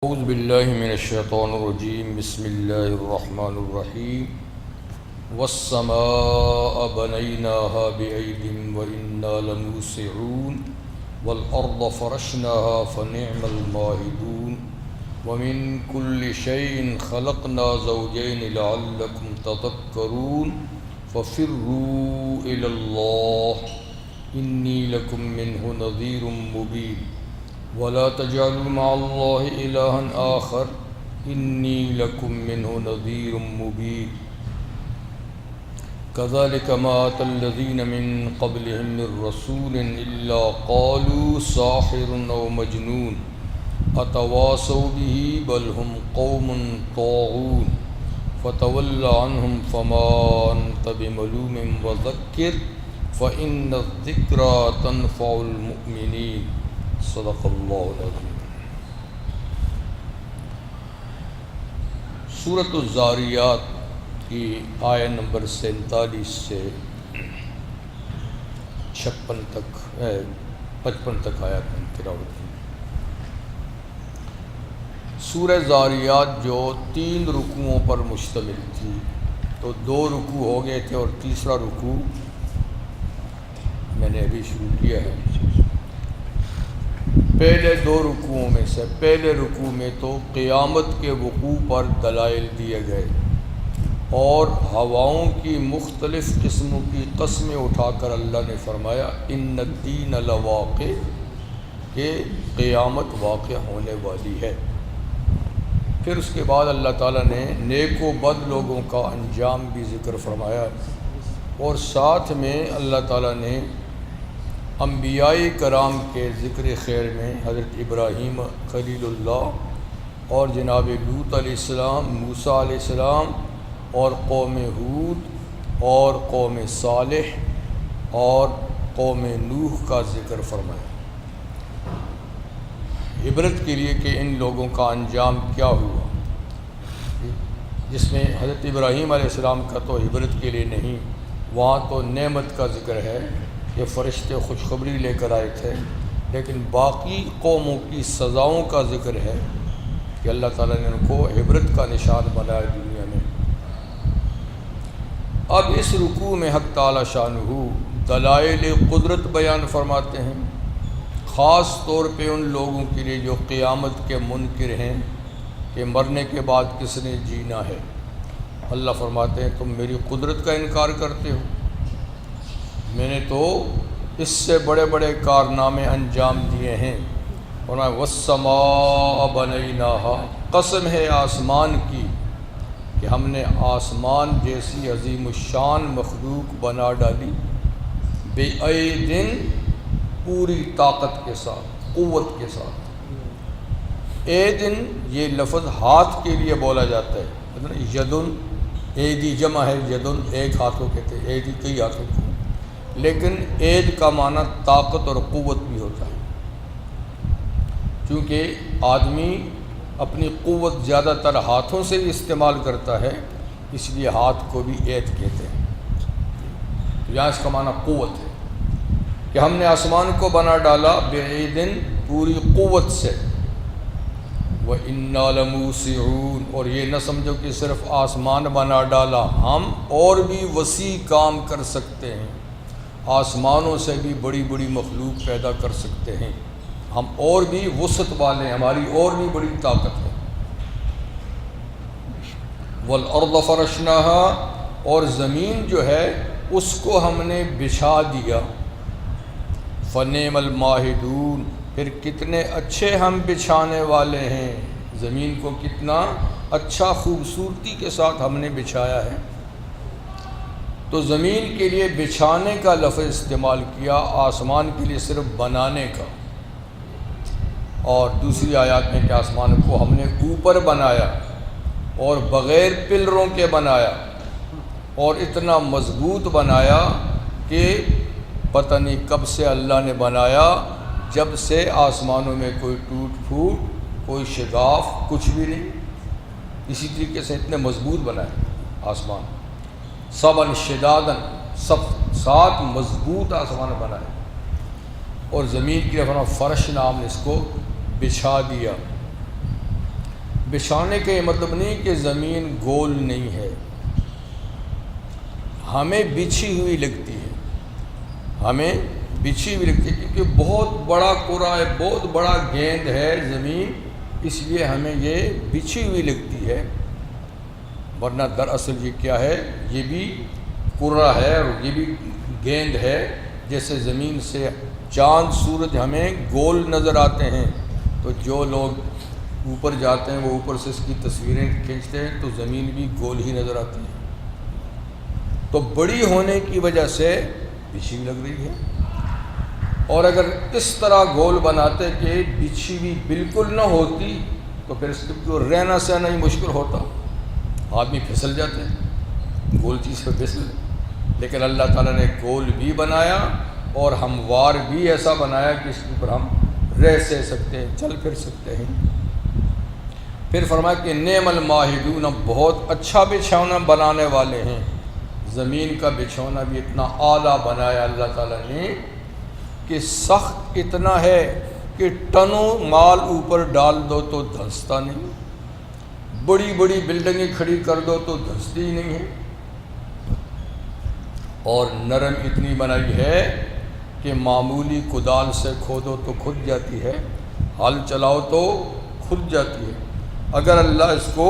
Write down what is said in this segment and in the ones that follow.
اعوذ باللہ من الشیطان الرجیم بسم اللہ الرحمن الرحیم والسماء بنیناها بعید وإنا لموسعون والارض فرشناها فنعم الماہدون ومن كل شيء خلقنا زوجين لعلكم تذكرون ففروا إلى الله إني لكم منه نذير مبين ولا تجعلوا مع الله إلها آخر إني لكم منه نذير مبين كذلك ما أتى الذين من قبلهم من رسول إلا قالوا ساحر أو مجنون أتواصوا به بل هم قوم طاغون فتول عنهم فما أنت بملوم وذكر فإن الذكرى تنفع المؤمنين صدق اللہ العظیم۔ سورۃ الذاریات کی آیہ نمبر 47 سے 56 تک 55 تک آیات میں تلاوت کی۔ سورہ ذاریات جو 3 رکوعوں پر مشتمل تھی، تو 2 رکوع ہو گئے تھے اور تیسرا رکوع میں نے ابھی شروع کیا ہے۔ پہلے 2 رکوعوں میں سے پہلے رکوع میں تو قیامت کے وقوع پر دلائل دیے گئے اور ہواؤں کی مختلف قسموں کی قسمیں اٹھا کر اللہ نے فرمایا ان الدین لواقع، کہ قیامت واقع ہونے والی ہے۔ پھر اس کے بعد اللہ تعالیٰ نے نیک و بد لوگوں کا انجام بھی ذکر فرمایا، اور ساتھ میں اللہ تعالیٰ نے انبیاء کرام کے ذکر خیر میں حضرت ابراہیم خلیل اللہ اور جناب لوط علیہ السلام، موسیٰ علیہ السلام اور قوم ہود اور قوم صالح اور قوم نوح کا ذکر فرمایا، عبرت کے لیے کہ ان لوگوں کا انجام کیا ہوا، جس میں حضرت ابراہیم علیہ السلام کا تو عبرت کے لیے نہیں، وہاں تو نعمت کا ذکر ہے کہ فرشتے خوشخبری لے کر آئے تھے، لیکن باقی قوموں کی سزاؤں کا ذکر ہے کہ اللہ تعالیٰ نے ان کو عبرت کا نشان بنایا دنیا میں۔ اب اس رکوع میں حق تعالیٰ شانہ دلائل قدرت بیان فرماتے ہیں، خاص طور پہ ان لوگوں کے لیے جو قیامت کے منکر ہیں کہ مرنے کے بعد کس نے جینا ہے۔ اللہ فرماتے ہیں تم میری قدرت کا انکار کرتے ہو، میں نے تو اس سے بڑے بڑے کارنامے انجام دیے ہیں۔ فرمایا والسماء بنیناها، قسم ہے آسمان کی کہ ہم نے آسمان جیسی عظیم الشان مخلوق بنا ڈالی، بعیدن، پوری طاقت کے ساتھ، قوت کے ساتھ۔ ایدن یہ لفظ ہاتھ کے لیے بولا جاتا ہے، یدن، ایدی جمع ہے، یدن ایک ہاتھوں کہتے ہیں، ایدی کئی ہاتھوں کو، لیکن عید کا معنی طاقت اور قوت بھی ہوتا ہے، کیونکہ آدمی اپنی قوت زیادہ تر ہاتھوں سے ہی استعمال کرتا ہے، اس لیے ہاتھ کو بھی عید کہتے ہیں۔ تو یہاں اس کا معنی قوت ہے کہ ہم نے آسمان کو بنا ڈالا بعیدن، پوری قوت سے، وَإِنَّا لَمُوسِعُونَ، اور یہ نہ سمجھو کہ صرف آسمان بنا ڈالا، ہم اور بھی وسیع کام کر سکتے ہیں، آسمانوں سے بھی بڑی بڑی مخلوق پیدا کر سکتے ہیں، ہم اور بھی وسعت والے ہیں، ہماری اور بھی بڑی طاقت ہے۔ وَالْأَرْضَ فَرَشْنَاهَا، اور زمین جو ہے اس کو ہم نے بچھا دیا، فَنِعْمَ الْمَاهِدُونَ، پھر کتنے اچھے ہم بچھانے والے ہیں، زمین کو کتنا اچھا خوبصورتی کے ساتھ ہم نے بچھایا ہے۔ تو زمین کے لیے بچھانے کا لفظ استعمال کیا، آسمان کے لیے صرف بنانے کا، اور دوسری آیات میں کہ آسمان کو ہم نے اوپر بنایا اور بغیر پلروں کے بنایا، اور اتنا مضبوط بنایا کہ پتہ نہیں کب سے اللہ نے بنایا، جب سے آسمانوں میں کوئی ٹوٹ پھوٹ، کوئی شگاف، کچھ بھی نہیں، اسی طریقے سے اتنے مضبوط بنایا آسمان، سبن شدادن، سب ساتھ مضبوط آسمان بنائے، اور زمین کی فرش نام نے اس کو بچھا دیا۔ بچھانے کا یہ مطلب نہیں کہ زمین گول نہیں ہے، ہمیں بچھی ہوئی لگتی ہے، ہمیں بچھی ہوئی لگتی ہے کیونکہ بہت بڑا کرہ ہے، بہت بڑا گیند ہے زمین، اس لیے ہمیں یہ بچھی ہوئی لگتی ہے، ورنہ دراصل یہ کیا ہے، یہ بھی کرہ ہے اور یہ بھی گیند ہے۔ جیسے زمین سے چاند سورج ہمیں گول نظر آتے ہیں، تو جو لوگ اوپر جاتے ہیں وہ اوپر سے اس کی تصویریں کھینچتے ہیں تو زمین بھی گول ہی نظر آتی ہے، تو بڑی ہونے کی وجہ سے بچھی ہوئی لگ رہی ہے۔ اور اگر اس طرح گول بناتے کہ بچھی ہوئی بالکل نہ ہوتی تو پھر اس کو رہنا سہنا ہی مشکل ہوتا، آدمی پھسل جاتے ہیں، گول چیز پہ پھسل۔ لیکن اللہ تعالیٰ نے گول بھی بنایا اور ہموار بھی ایسا بنایا کہ اس کے اوپر ہم رہ سہ سکتے ہیں، چل پھر سکتے ہیں۔ پھر فرمایا کہ نعم الماہدون، بہت اچھا بچھونا بنانے والے ہیں۔ زمین کا بچھونا بھی اتنا اعلیٰ بنایا اللہ تعالیٰ نے کہ سخت اتنا ہے کہ ٹنوں مال اوپر ڈال دو تو دھنستا نہیں، بڑی بڑی بلڈنگیں کھڑی کر دو تو دھنستی ہی نہیں ہے، اور نرم اتنی بنائی ہے کہ معمولی کدال سے کھودو تو کھد جاتی ہے، ہل چلاؤ تو کھد جاتی ہے۔ اگر اللہ اس کو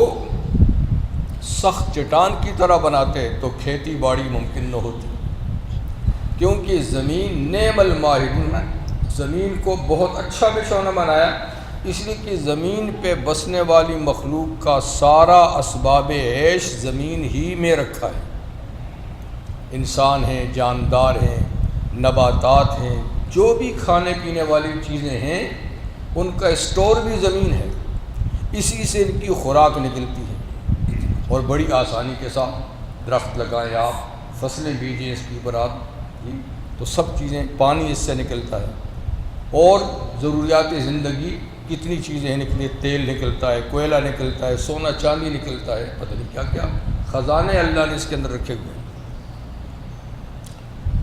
سخت چٹان کی طرح بناتے تو کھیتی باڑی ممکن نہ ہوتی، کیونکہ زمین نعم الماہدون، زمین کو بہت اچھا بچھونا بنایا، اس لیے کہ زمین پہ بسنے والی مخلوق کا سارا اسباب عیش زمین ہی میں رکھا ہے، انسان ہیں، جاندار ہیں، نباتات ہیں، جو بھی کھانے پینے والی چیزیں ہیں ان کا اسٹور بھی زمین ہے، اسی سے ان کی خوراک نکلتی ہے، اور بڑی آسانی کے ساتھ درخت لگائیں آپ، فصلیں بیجیں اس کے اوپر آپ، تو سب چیزیں، پانی اس سے نکلتا ہے، اور ضروریات زندگی کتنی چیزیں نکلی، تیل نکلتا ہے، کوئلہ نکلتا ہے، سونا چاندی نکلتا ہے، پتہ نہیں کیا کیا خزانے اللہ نے اس کے اندر رکھے ہوئے ہیں۔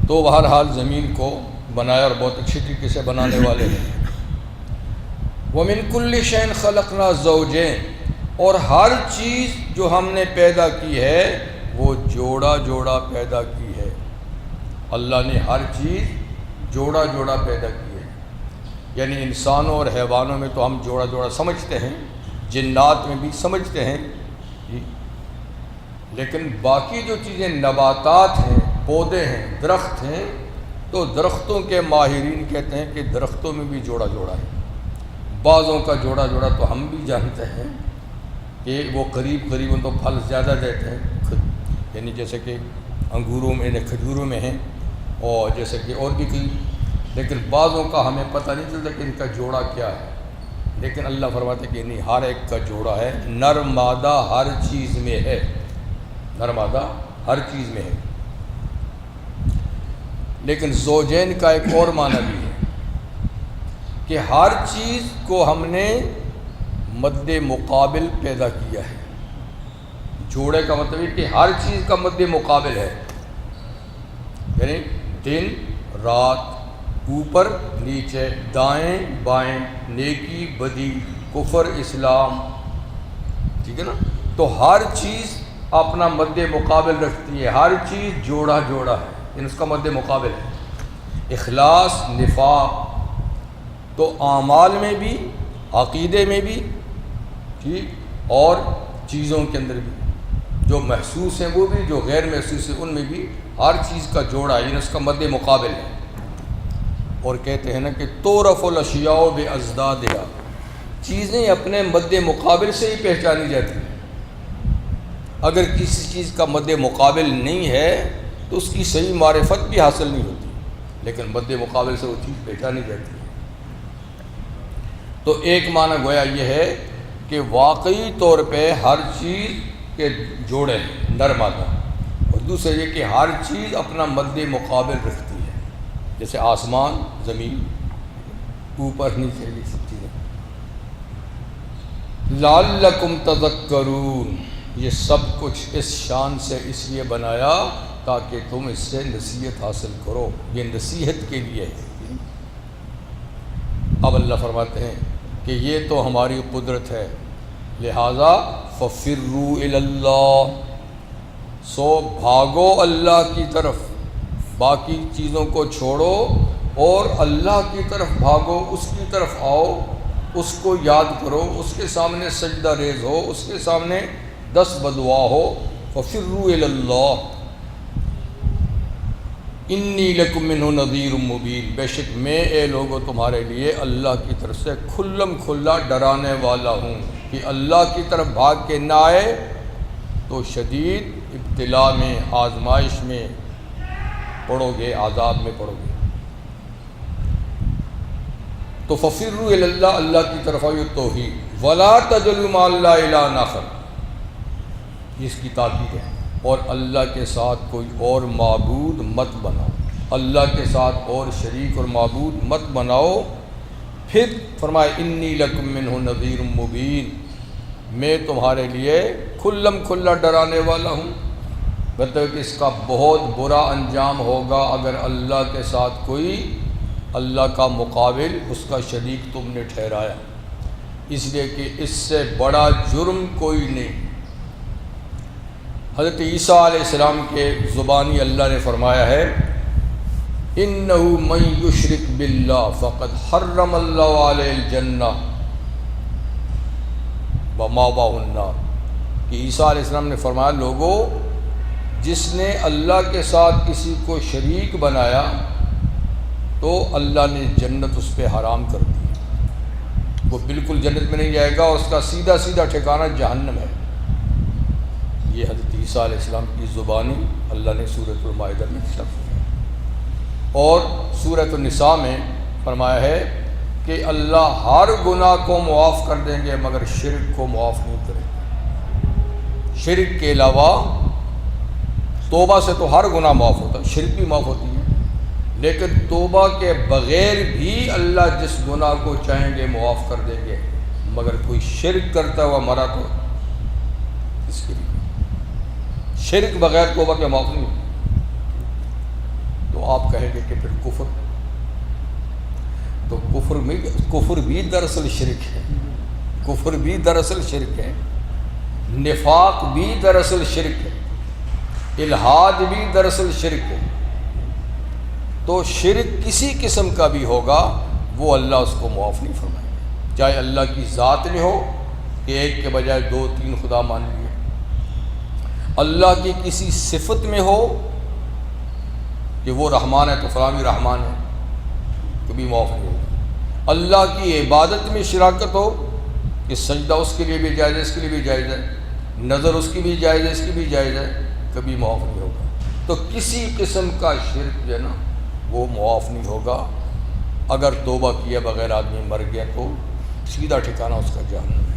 تو بہرحال زمین کو بنایا اور بہت اچھی طریقے سے بنانے والے ہیں۔ وَمِن كُلِّ شَيْءٍ خَلَقْنَا زَوْجَيْنِ، اور ہر چیز جو ہم نے پیدا کی ہے وہ جوڑا جوڑا پیدا کی ہے، اللہ نے ہر چیز جوڑا جوڑا پیدا کی ہے، یعنی انسانوں اور حیوانوں میں تو ہم جوڑا جوڑا سمجھتے ہیں، جنات میں بھی سمجھتے ہیں، لیکن باقی جو چیزیں نباتات ہیں، پودے ہیں، درخت ہیں، تو درختوں کے ماہرین کہتے ہیں کہ درختوں میں بھی جوڑا جوڑا ہے، بعضوں کا جوڑا جوڑا تو ہم بھی جانتے ہیں کہ وہ قریب قریب ان کو پھل زیادہ دیتے ہیں، یعنی جیسے کہ انگوروں میں، کھجوروں میں ہیں، اور جیسے کہ اور بھی کئی، لیکن بعضوں کا ہمیں پتہ نہیں چلتا کہ ان کا جوڑا کیا ہے، لیکن اللہ فرماتے کہ نہیں، ہر ایک کا جوڑا ہے، نر مادہ ہر چیز میں ہے، نر مادہ ہر چیز میں ہے۔ لیکن زوجین کا ایک اور معنی بھی ہے کہ ہر چیز کو ہم نے مد مقابل پیدا کیا ہے، جوڑے کا مطلب ہے کہ ہر چیز کا مد مقابل ہے، یعنی دن رات، اوپر نیچے، دائیں بائیں، نیکی بدی، کفر اسلام، ٹھیک ہے نا، تو ہر چیز اپنا مد مقابل رکھتی ہے، ہر چیز جوڑا جوڑا ہے، اس کا مد مقابل ہے، اخلاص نفاق، تو اعمال میں بھی، عقیدے میں بھی، ٹھیک، اور چیزوں کے اندر بھی، جو محسوس ہیں وہ بھی، جو غیر محسوس ہیں ان میں بھی، ہر چیز کا جوڑا ہے، اس کا مد مقابل ہے۔ اور کہتے ہیں نا کہ تعرف الاشیاء بازدادها، چیزیں اپنے مد مقابل سے ہی پہچانی جاتی ہیں، اگر کسی چیز کا مد مقابل نہیں ہے تو اس کی صحیح معرفت بھی حاصل نہیں ہوتی، لیکن مد مقابل سے وہ چیز پہچانی جاتی ہے۔ تو ایک معنی گویا یہ ہے کہ واقعی طور پہ ہر چیز کے جوڑے ہیں، نر مادہ، اور دوسرا یہ کہ ہر چیز اپنا مد مقابل رکھتی ہے، جیسے آسمان، زمین، اوپر نیچے، یہ سب چیزیں۔ لعلکم تذکرون، یہ سب کچھ اس شان سے اس لیے بنایا تاکہ تم اس سے نصیحت حاصل کرو، یہ نصیحت کے لیے ہے۔ اب اللہ فرماتے ہیں کہ یہ تو ہماری قدرت ہے، لہذا ففروا الی اللہ، سو بھاگو اللہ کی طرف، باقی چیزوں کو چھوڑو اور اللہ کی طرف بھاگو، اس کی طرف آؤ، اس کو یاد کرو، اس کے سامنے سجدہ ریز ہو، اس کے سامنے دست بدعا ہو۔ ففروا الی اللہ انی لکم منہ نذیر مبین، بے شک میں اے لوگوں تمہارے لیے اللہ کی طرف سے کھلم کھلا ڈرانے والا ہوں کہ اللہ کی طرف بھاگ کے نہ آئے تو شدید ابتلا میں، آزمائش میں پڑو گے، عذاب میں پڑو گے۔ تو ففروا الی اللہ، اللہ کی طرف آئیے، توحید، ولا تجعلوا مع اللہ الہا آخر، اس کی تاکید ہے، اور اللہ کے ساتھ کوئی اور معبود مت بناؤ، اللہ کے ساتھ اور شریک اور معبود مت بناؤ۔ پھر فرمائے انی لکم منہ نذیر مبین، میں تمہارے لیے کھلم کھلا ڈرانے والا ہوں۔ مطلب کہ اس کا بہت برا انجام ہوگا اگر اللہ کے ساتھ کوئی اللہ کا مقابل، اس کا شریک تم نے ٹھہرایا، اس لیے کہ اس سے بڑا جرم کوئی نہیں۔ حضرت عیسیٰ علیہ السلام کے زبانی اللہ نے فرمایا ہے اِنَّهُ مَن يُشْرِكْ بِاللَّهِ فَقَدْ حَرَّمَ اللَّهُ عَلَيْهِ الْجَنَّةَ وَمَأْوَاهُ النَّارُ، کہ عیسیٰ علیہ السلام نے فرمایا لوگوں، جس نے اللہ کے ساتھ کسی کو شریک بنایا تو اللہ نے جنت اس پہ حرام کر دی، وہ بالکل جنت میں نہیں جائے گا، اور اس کا سیدھا سیدھا ٹھکانہ جہنم ہے۔ یہ حضرت عیسیٰ علیہ السلام کی زبانی اللہ نے سورۃ المائدہ میں لفظ ہے، اور سورۃ النساء میں فرمایا ہے کہ اللہ ہر گناہ کو معاف کر دیں گے مگر شرک کو معاف نہیں کریں گے۔ شرک کے علاوہ توبہ سے تو ہر گناہ معاف ہوتا ہے، شرک بھی معاف ہوتی ہے، لیکن توبہ کے بغیر بھی اللہ جس گناہ کو چاہیں گے معاف کر دیں گے، مگر کوئی شرک کرتا ہوا مرا تو اس کے لیے شرک بغیر توبہ کے معاف نہیں۔ تو آپ کہیں گے کہ پھر کفر، تو کفر بھی دراصل شرک ہے، کفر بھی دراصل شرک ہے، نفاق بھی دراصل شرک ہے، الحاد بھی دراصل شرک ہے۔ تو شرک کسی قسم کا بھی ہوگا وہ اللہ اس کو معاف نہیں فرمائے گا، چاہے اللہ کی ذات میں ہو کہ ایک کے بجائے 2-3 خدا مان لیے، اللہ کی کسی صفت میں ہو کہ وہ رحمان ہے تو فلاں بھی رحمان ہے، کبھی معاف نہیں ہوگا۔ اللہ کی عبادت میں شراکت ہو کہ سجدہ اس کے لیے بھی جائز ہے، اس کے لیے بھی جائز ہے، نظر اس کی بھی جائز ہے، اس کی بھی جائز ہے، کبھی معاف نہیں ہوگا۔ تو کسی قسم کا شرک جو ہے نا وہ معاف نہیں ہوگا۔ اگر توبہ کیا بغیر آدمی مر گیا تو سیدھا ٹھکانہ اس کا جہنم ہے۔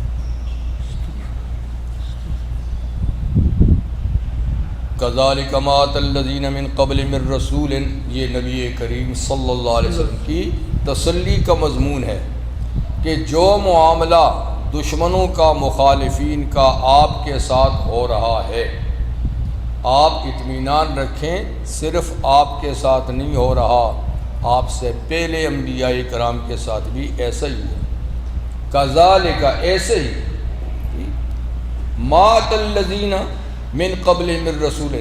کذالک ما اتى الذین من قبل من رسول، یہ نبی کریم صلی اللہ علیہ وسلم کی تسلی کا مضمون ہے کہ جو معاملہ دشمنوں کا، مخالفین کا آپ کے ساتھ ہو رہا ہے، آپ اطمینان رکھیں، صرف آپ کے ساتھ نہیں ہو رہا، آپ سے پہلے انبیاء کرام کے ساتھ بھی ایسا ہی ہے۔ کذالک، ایسے ہی، ما اتى الذین من قبل من رسول،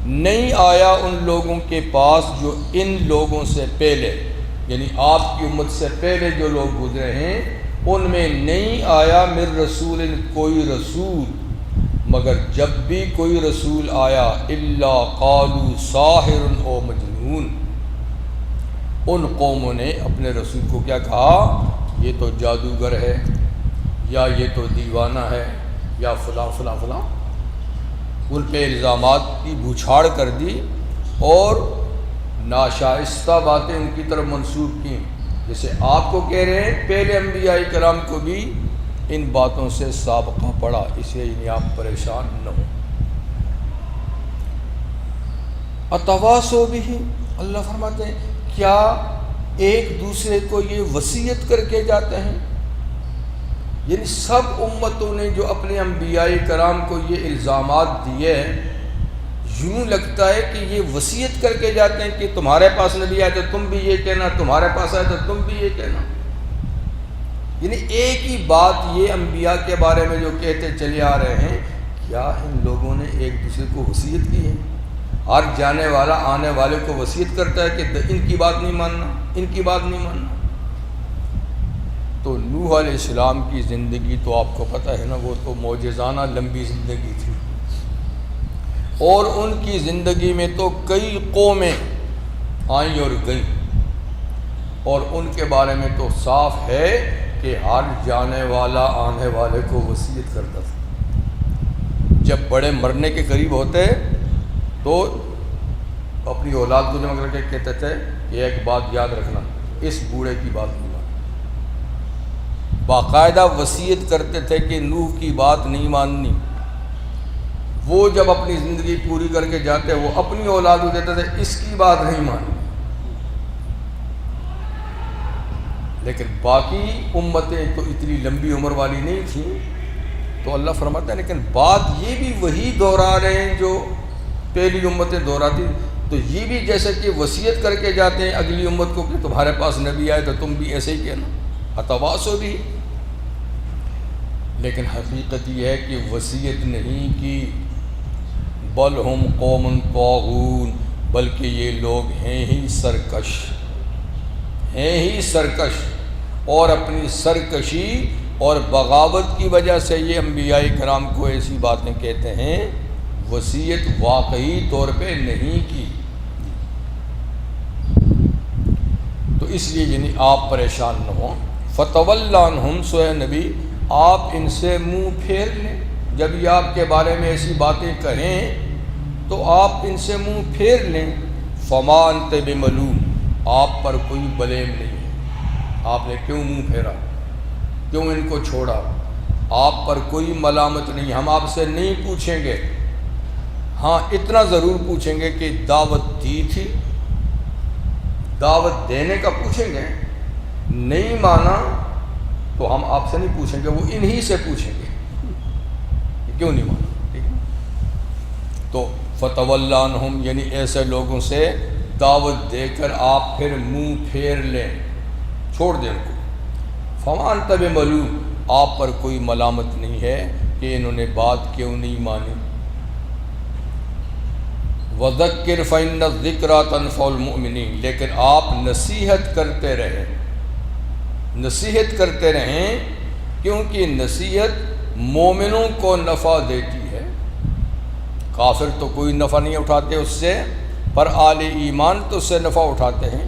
نہیں آیا ان لوگوں کے پاس جو ان لوگوں سے پہلے، یعنی آپ کی امت سے پہلے جو لوگ گزرے ہیں ان میں نہیں آیا من رسول، کوئی رسول، مگر جب بھی کوئی رسول آیا الا قالوا ساحر او مجنون، ان قوموں نے اپنے رسول کو کیا کہا؟ یہ تو جادوگر ہے، یا یہ تو دیوانہ ہے، یا فلاں فلاں فلاں، ان پہ الزامات کی بوچھاڑ کر دی اور ناشائستہ باتیں ان کی طرف منسوب کیں، جیسے آپ کو کہہ رہے ہیں پہلے انبیاء کرام کو بھی ان باتوں سے سابقہ پڑا، اس لیے آپ پریشان نہ ہوں۔ اتواصوا بہ، اللہ فرماتے ہیں کیا ایک دوسرے کو یہ وصیت کر کے جاتے ہیں؟ یعنی سب امتوں نے جو اپنے انبیاء کرام کو یہ الزامات دیے ہیں، یوں لگتا ہے کہ یہ وصیت کر کے جاتے ہیں کہ تمہارے پاس نبی آئے تو تم بھی یہ کہنا، تمہارے پاس آئے تو تم بھی یہ کہنا۔ یعنی ایک ہی بات یہ انبیاء کے بارے میں جو کہتے چلے آ رہے ہیں، کیا ان لوگوں نے ایک دوسرے کو وصیت کی ہے؟ ہر جانے والا آنے والے کو وصیت کرتا ہے کہ ان کی بات نہیں ماننا، ان کی بات نہیں ماننا۔ تو نوح علیہ السلام کی زندگی تو آپ کو پتہ ہے نا، وہ تو معجزانہ لمبی زندگی تھی، اور ان کی زندگی میں تو کئی قومیں آئیں اور گئیں، اور ان کے بارے میں تو صاف ہے کہ ہر جانے والا آنے والے کو وصیت کرتا تھا۔ جب بڑے مرنے کے قریب ہوتے تو اپنی اولاد کو جمع کر کے کہتے تھے کہ ایک بات یاد رکھنا، اس بوڑھے کی بات نہیں ماننا۔ باقاعدہ وصیت کرتے تھے کہ نوح کی بات نہیں ماننی۔ وہ جب اپنی زندگی پوری کر کے جاتے وہ اپنی اولاد کو کہتے تھے اس کی بات نہیں ماننی۔ لیکن باقی امتیں تو اتنی لمبی عمر والی نہیں تھیں، تو اللہ فرماتا ہے لیکن بات یہ بھی وہی دہرا رہے ہیں جو پہلی امتیں دہراتی، تو یہ بھی جیسے کہ وصیت کر کے جاتے ہیں اگلی امت کو کہ تمہارے پاس نبی آئے تو تم بھی ایسے ہی کہنا، اتواسو بھی۔ لیکن حقیقت یہ ہے کہ وصیت نہیں کی، بل ہم قوم طاغون، بلکہ یہ لوگ ہیں ہی سرکش، ہیں ہی سرکش، اور اپنی سرکشی اور بغاوت کی وجہ سے یہ انبیاء کرام کو ایسی باتیں کہتے ہیں، وصیت واقعی طور پہ نہیں کی۔ تو اس لیے یعنی آپ پریشان نہ ہوں، فتول عنہم، سوئے نبی آپ ان سے منہ پھیر لیں، جب یہ آپ کے بارے میں ایسی باتیں کہیں تو آپ ان سے منہ پھیر لیں۔ فما انت بملوم، آپ پر کوئی بلیم نہیں ہے، آپ نے کیوں منہ پھیرا، کیوں ان کو چھوڑا، آپ پر کوئی ملامت نہیں، ہم آپ سے نہیں پوچھیں گے۔ ہاں اتنا ضرور پوچھیں گے کہ دعوت دی تھی، دعوت دینے کا پوچھیں گے، نہیں مانا تو ہم آپ سے نہیں پوچھیں گے، وہ انہی سے پوچھیں گے کہ کیوں نہیں مانا، ٹھیک ہے؟ تو فتول عنہم یعنی ایسے لوگوں سے دعوت دے کر آپ پھر منہ پھیر لیں، چھوڑ دیں ان کو۔ فما انت بملوم، آپ پر کوئی ملامت نہیں ہے کہ انہوں نے بات کیوں نہیں مانی۔ وذکر فإن الذکریٰ تنفع المؤمنین، لیکن آپ نصیحت کرتے رہیں، نصیحت کرتے رہیں، کیونکہ نصیحت مومنوں کو نفع دیتی ہے۔ کافر تو کوئی نفع نہیں اٹھاتے اس سے، پر اہل ایمان تو اس سے نفع اٹھاتے ہیں،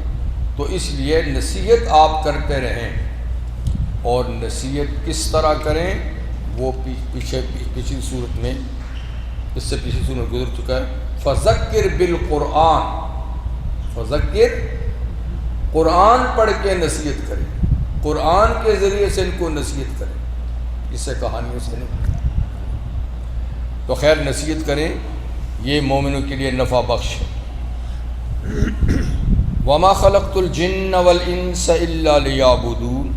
تو اس لیے نصیحت آپ کرتے رہیں۔ اور نصیحت کس طرح کریں وہ پچھلی صورت میں، اس سے پچھلی صورت میں گزر چکا ہے۔ فذکر بالقرآن، فذکر، قرآن پڑھ کے نصیحت کریں، قرآن کے ذریعے سے ان کو نصیحت کریں، اس سے کہانیوں سے نہیں۔ تو خیر نصیحت کریں، یہ مومنوں کے لیے نفع بخش ہے۔ وما خلقت الجن والانس الا لیعبدون،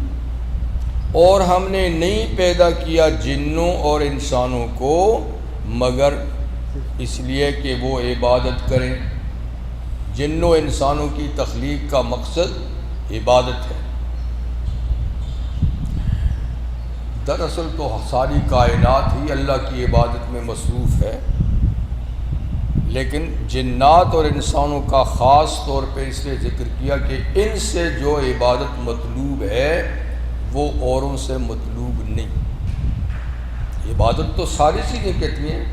اور ہم نے نہیں پیدا کیا جنوں اور انسانوں کو مگر اس لیے کہ وہ عبادت کریں۔ جنوں انسانوں کی تخلیق کا مقصد عبادت ہے۔ دراصل تو ساری کائنات ہی اللہ کی عبادت میں مصروف ہے، لیکن جنات اور انسانوں کا خاص طور پہ اس لیے ذکر کیا کہ ان سے جو عبادت مطلوب ہے وہ اوروں سے مطلوب نہیں۔ عبادت تو ساری چیزیں کہتی ہیں،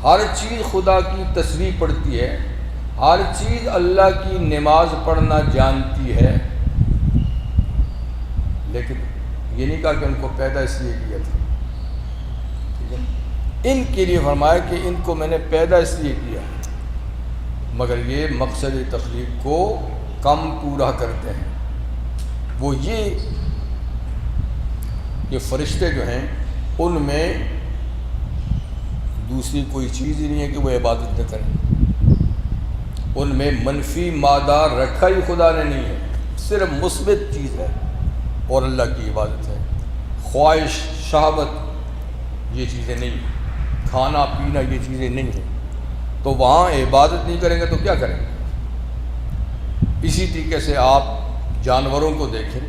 ہر چیز خدا کی تسبیح پڑھتی ہے، ہر چیز اللہ کی نماز پڑھنا جانتی ہے، لیکن یہ نہیں کہا کہ ان کو پیدا اس لیے کیا تھا، ٹھیک ہے؟ ان کے لیے فرمایا کہ ان کو میں نے پیدا اس لیے کیا، مگر یہ مقصد تخلیق کو کم پورا کرتے ہیں۔ وہ یہ کہ فرشتے جو ہیں ان میں دوسری کوئی چیز ہی نہیں ہے کہ وہ عبادت نہ کریں، ان میں منفی مادہ رکھا ہی خدا نے نہیں ہے، صرف مثبت چیز ہے اور اللہ کی عبادت ہے۔ خواہش، شہوت یہ چیزیں نہیں ہیں، کھانا پینا یہ چیزیں نہیں ہیں، تو وہاں عبادت نہیں کریں گے تو کیا کریں گے؟ اسی طریقے سے آپ جانوروں کو دیکھیں،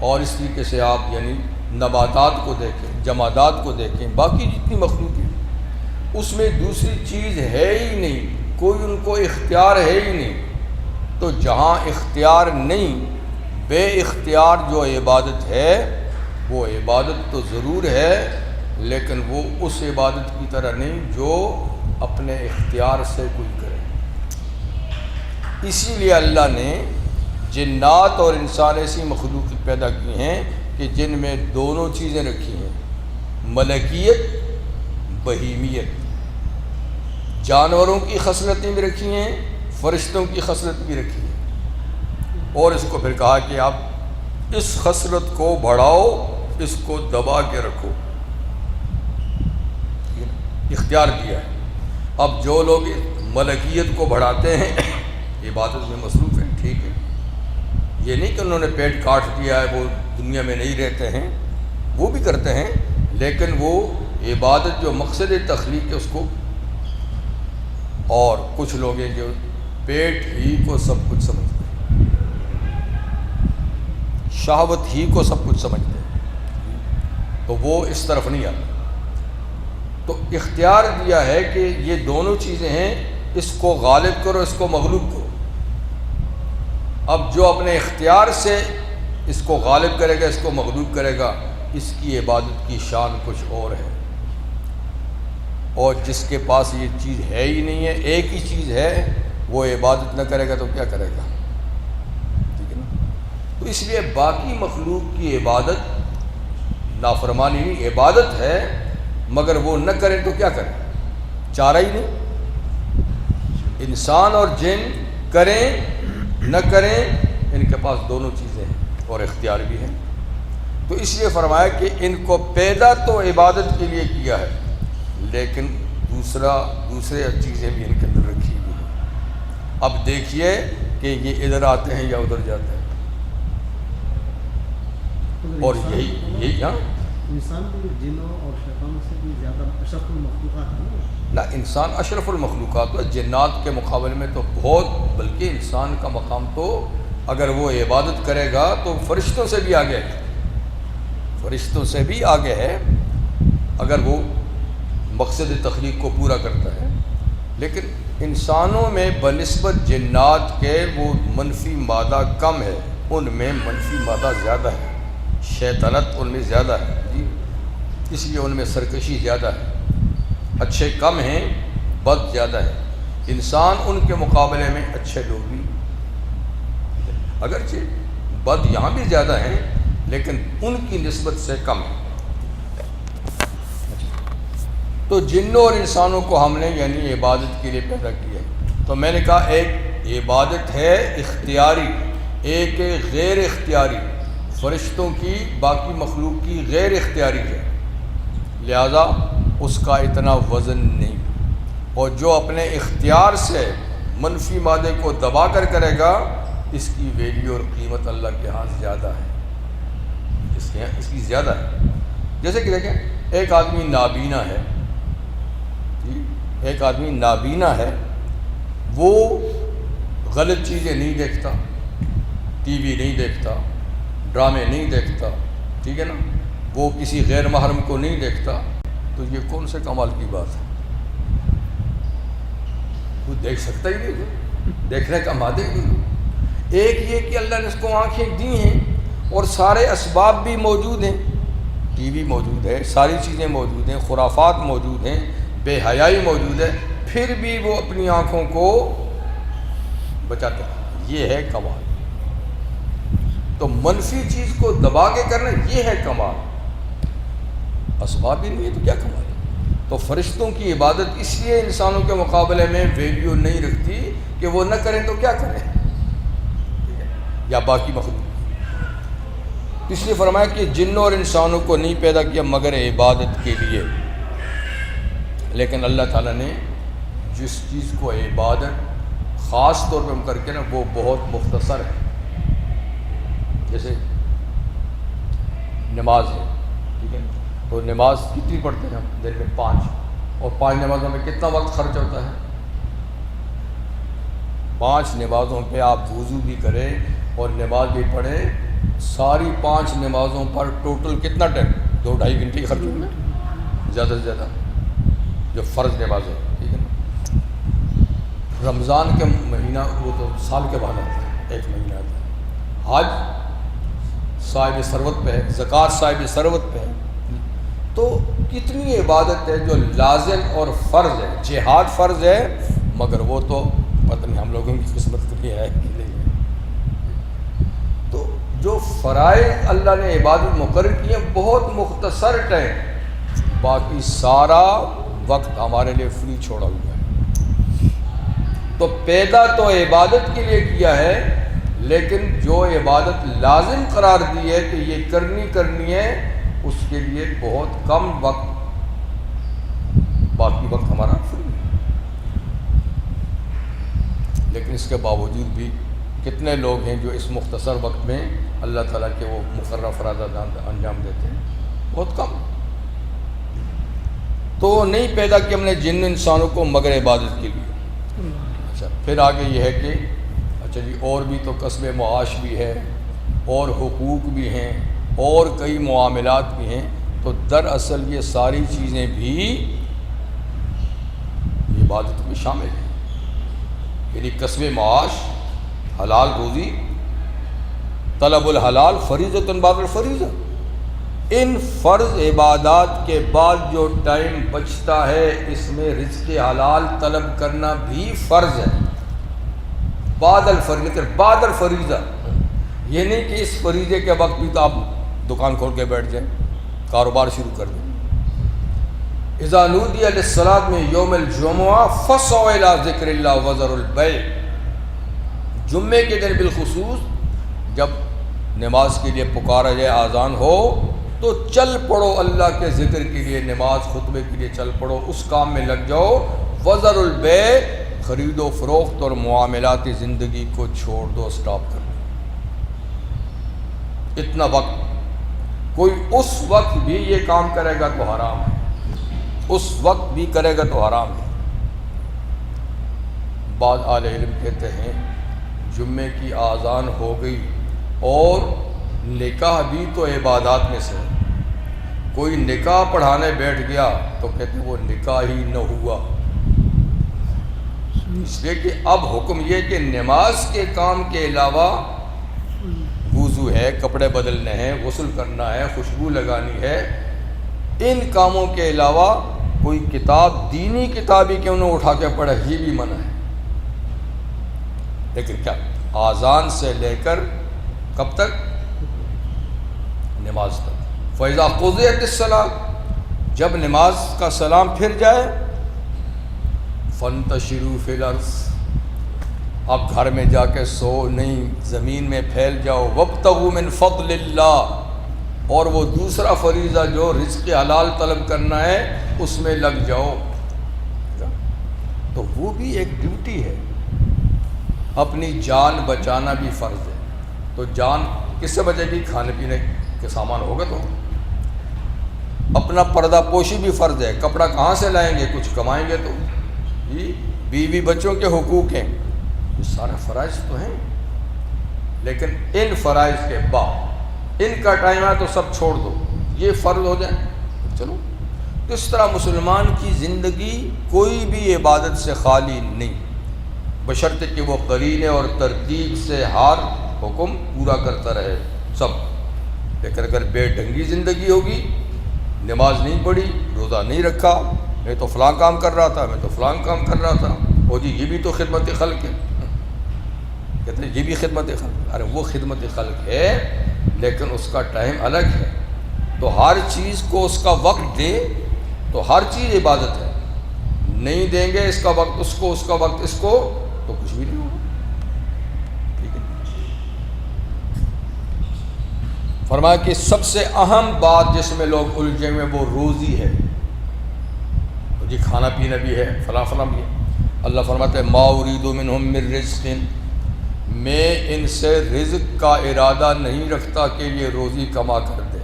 اور اس طریقے سے آپ یعنی نباتات کو دیکھیں، جمادات کو دیکھیں، باقی جتنی مخلوق ہے اس میں دوسری چیز ہے ہی نہیں، کوئی ان کو اختیار ہے ہی نہیں۔ تو جہاں اختیار نہیں، بے اختیار جو عبادت ہے وہ عبادت تو ضرور ہے، لیکن وہ اس عبادت کی طرح نہیں جو اپنے اختیار سے کوئی کرے۔ اسی لیے اللہ نے جنات اور انسان ایسی مخلوق پیدا کی ہیں کہ جن میں دونوں چیزیں رکھی ہیں، ملکیت، بہیمیت، جانوروں کی خصلتیں بھی رکھی ہیں، فرشتوں کی خصلت بھی رکھی ہے، اور اس کو پھر کہا کہ آپ اس خصلت کو بڑھاؤ، اس کو دبا کے رکھو، اختیار دیا ہے۔ اب جو لوگ ملکیت کو بڑھاتے ہیں عبادت میں مصروف ہیں، ٹھیک ہے، یہ نہیں کہ انہوں نے پیٹ کاٹ دیا ہے وہ دنیا میں نہیں رہتے ہیں، وہ بھی کرتے ہیں، لیکن وہ عبادت جو مقصد تخلیق ہے اس کو، اور کچھ لوگ ہیں جو پیٹ ہی کو سب کچھ سمجھتے ہیں، شہوت ہی کو سب کچھ سمجھتے ہیں، تو وہ اس طرف نہیں آتے۔ تو اختیار دیا ہے کہ یہ دونوں چیزیں ہیں، اس کو غالب کرو، اس کو مغلوب کرو۔ اب جو اپنے اختیار سے اس کو غالب کرے گا، اس کو مغلوب کرے گا، اس کی عبادت کی شان کچھ اور ہے، اور جس کے پاس یہ چیز ہے ہی نہیں ہے، ایک ہی چیز ہے، وہ عبادت نہ کرے گا تو کیا کرے گا؟ ٹھیک ہے نا؟ تو اس لیے باقی مخلوق کی عبادت نافرمانی نہیں، عبادت ہے، مگر وہ نہ کریں تو کیا کریں؟ چارہ ہی نہیں۔ انسان اور جن کریں نہ کریں، ان کے پاس دونوں چیزیں ہیں اور اختیار بھی ہیں۔ تو اس لیے فرمایا کہ ان کو پیدا تو عبادت کے لیے کیا ہے، لیکن دوسرے چیزیں بھی ان کے اندر رکھی ہوئی ہیں۔ اب دیکھیے کہ یہ ادھر آتے ہیں یا ادھر جاتے ہیں، اور یہی ہاں انسان کو جنوں اور شیطانوں سے بھی زیادہ اشرف المخلوقات ہے نہ، انسان اشرف المخلوقات ہے، جنات کے مقابلے میں تو بہت، بلکہ انسان کا مقام تو اگر وہ عبادت کرے گا تو فرشتوں سے بھی آگے ہے، فرشتوں سے بھی آگے ہے اگر وہ مقصد تخلیق کو پورا کرتا ہے۔ لیکن انسانوں میں بنسبت جنات کے وہ منفی مادہ کم ہے، ان میں منفی مادہ زیادہ ہے، شیطنت ان میں زیادہ ہے، اس لیے ان میں سرکشی زیادہ ہے، اچھے کم ہیں، بد زیادہ ہے۔ انسان ان کے مقابلے میں اچھے لوگ بھی، اگرچہ بد یہاں بھی زیادہ ہیں لیکن ان کی نسبت سے کم ہے۔ تو جنوں اور انسانوں کو ہم نے یعنی عبادت کے لیے پیدا کیا ہے۔ تو میں نے کہا ایک عبادت ہے اختیاری، ایک غیر اختیاری، فرشتوں کی، باقی مخلوق کی غیر اختیاری ہے، لہذا اس کا اتنا وزن نہیں، اور جو اپنے اختیار سے منفی مادے کو دبا کر کرے گا، اس کی ویلیو اور قیمت اللہ کے ہاں زیادہ ہے، اس کی زیادہ ہے۔ جیسے کہ دیکھیں ایک آدمی نابینا ہے، ایک آدمی نابینا ہے، وہ غلط چیزیں نہیں دیکھتا، ٹی وی نہیں دیکھتا، ڈرامے نہیں دیکھتا، ٹھیک ہے نا، وہ کسی غیر محرم کو نہیں دیکھتا، تو یہ کون سے کمال کی بات ہے؟ وہ دیکھ سکتا ہی نہیں، دیکھنے کا مادہ ہی نہیں۔ ایک یہ کہ اللہ نے اس کو آنکھیں دی ہیں اور سارے اسباب بھی موجود ہیں، ٹی وی موجود ہے، ساری چیزیں موجود ہیں، خرافات موجود ہیں، بے حیائی موجود ہے، پھر بھی وہ اپنی آنکھوں کو بچاتا ہے، یہ ہے کمال۔ تو منفی چیز کو دبا کے کرنا یہ ہے کمال، اسباب ہی نہیں ہے تو کیا کمال ہے؟ تو فرشتوں کی عبادت اس لیے انسانوں کے مقابلے میں ویلیو نہیں رکھتی کہ وہ نہ کریں تو کیا کریں، یا باقی مخلوق۔ اس لیے فرمایا کہ جنوں اور انسانوں کو نہیں پیدا کیا مگر عبادت کے لیے، لیکن اللہ تعالیٰ نے جس چیز کو عبادت خاص طور پہ ہم کر کے نا، وہ بہت مختصر ہے۔ جیسے نماز ہے، ٹھیک ہے، تو نماز کتنی پڑھتے ہیں ہم دن میں؟ 5، اور 5 نمازوں میں کتنا وقت خرچ ہوتا ہے؟ 5 نمازوں پہ آپ وضو بھی کریں اور نماز بھی پڑھیں ساری 5 نمازوں پر ٹوٹل کتنا ٹائم؟ 2-2.5 گھنٹے خرچ ہوئے زیادہ سے زیادہ، جو فرض نمازیں، ٹھیک ہے نا۔ رمضان کے مہینہ وہ تو سال کے بعد آتا ہے، 1 مہینہ آتا ہے۔ حج صاحب ثروت پہ ہے، زکوٰۃ صاحب ثروت پہ ہے، تو کتنی عبادت ہے جو لازم اور فرض ہے۔ جہاد فرض ہے مگر وہ تو پتہ نہیں ہم لوگوں کی قسمت کے لیے ہے کہ نہیں ہے۔ تو جو فرائض اللہ نے عبادت مقرر کی ہیں بہت مختصر ٹائم، باقی سارا وقت ہمارے لیے فری چھوڑا ہوا ہے۔ تو پیدا تو عبادت کے لیے کیا ہے، لیکن جو عبادت لازم قرار دی ہے کہ یہ کرنی ہے، اس کے لیے بہت کم وقت، باقی وقت ہمارا فری ہے۔ لیکن اس کے باوجود بھی کتنے لوگ ہیں جو اس مختصر وقت میں اللہ تعالیٰ کے وہ مقررہ فرائض انجام دیتے ہیں؟ بہت کم۔ تو نہیں پیدا کہ ہم نے جن انسانوں کو مگر عبادت کے لیے۔ اچھا، پھر آگے یہ ہے کہ اچھا جی اور بھی تو کسب معاش بھی ہے، اور حقوق بھی ہیں، اور کئی معاملات بھی ہیں، تو دراصل یہ ساری چیزیں بھی عبادت میں شامل ہیں۔ یعنی کسب معاش، حلال روزی، طلب الحلال فریضۃ بعد الفریضہ، ان فرض عبادات کے بعد جو ٹائم بچتا ہے اس میں رزق حلال طلب کرنا بھی فرض ہے، بعد الفریضہ۔ بعد الفریضہ یہ نہیں کہ اس فریضے کے وقت بھی تو آپ دکان کھول کے بیٹھ جائیں، کاروبار شروع کر دیں۔ اذا نودی للصلاۃ میں یوم الجمعہ فاسعوا الی ذکر اللہ وذروا البیع، جمعے کے دن بالخصوص جب نماز کے لیے پکارا جائے، اذان ہو، تو چل پڑو اللہ کے ذکر کے لیے، نماز خطبے کے لیے چل پڑو، اس کام میں لگ جاؤ۔ وذروا البیع، خرید و فروخت اور معاملاتی زندگی کو چھوڑ دو، سٹاپ کر دو۔ اتنا وقت، کوئی اس وقت بھی یہ کام کرے گا تو حرام ہے، اس وقت بھی کرے گا تو حرام ہے۔ بعض اہل علم کہتے ہیں جمعے کی اذان ہو گئی اور نکاح بھی تو عبادات میں سے ہے، کوئی نکاح پڑھانے بیٹھ گیا تو کہتے ہیں وہ نکاح ہی نہ ہوا، اس لیے کہ اب حکم یہ کہ نماز کے کام کے علاوہ وضو ہے، کپڑے بدلنے ہیں، غسل کرنا ہے، خوشبو لگانی ہے، ان کاموں کے علاوہ کوئی کتاب، دینی کتاب ہی کیوں نہ اٹھا کے پڑھے، یہ بھی منع ہے۔ لیکن کیا اذان سے لے کر کب تک؟ نماز تک۔ فَإِذَا قُضِيَتِ الصَّلَاةُ، جب نماز کا سلام پھر جائے، فَانْتَشِرُوا فِي الْأَرْضِ، اب گھر میں جا کے سو نہیں، زمین میں پھیل جاؤ، وَابْتَغُوا مِنْ فَضْلِ اللَّهِ، اور وہ دوسرا فریضہ جو رزق حلال طلب کرنا ہے اس میں لگ جاؤ۔ تو وہ بھی ایک ڈیوٹی ہے، اپنی جان بچانا بھی فرض ہے۔ تو جان کس سے بچے گی؟ کھانے پینے کے سامان ہوگا تو۔ اپنا پردہ پوشی بھی فرض ہے، کپڑا کہاں سے لائیں گے؟ کچھ کمائیں گے تو۔ یہ بیوی بچوں کے حقوق ہیں، یہ سارے فرائض تو ہیں، لیکن ان فرائض کے بعد ان کا ٹائم ہے تو سب چھوڑ دو، یہ فرض ہو جائے چلو۔ اس طرح مسلمان کی زندگی کوئی بھی عبادت سے خالی نہیں، بشرطے کہ وہ قرینے اور ترتیب سے ہر حکم پورا کرتا رہے سب۔ لیکن اگر بے ڈھنگی زندگی ہوگی، نماز نہیں پڑھی، روزہ نہیں رکھا، میں تو فلاں کام کر رہا تھا، میں تو فلاں کام کر رہا تھا، او جی یہ بھی تو خدمت خلق ہے، کہتے ہیں یہ بھی خدمت خلق، ارے وہ خدمت خلق ہے لیکن اس کا ٹائم الگ ہے۔ تو ہر چیز کو اس کا وقت دے تو ہر چیز عبادت ہے، نہیں دیں گے اس کا وقت اس کو، اس کا وقت اس کو، تو کچھ بھی نہیں ہوگا۔ ٹھیک ہے، فرمایا کہ سب سے اہم بات جس میں لوگ الجھے ہوئے وہ روزی ہے۔ تو جی کھانا پینا بھی ہے، فلاں فلاں بھی ہے۔ اللہ فرماتا ہے ما ارید منہم من رزق، میں ان سے رزق کا ارادہ نہیں رکھتا کہ یہ روزی کما کر دے،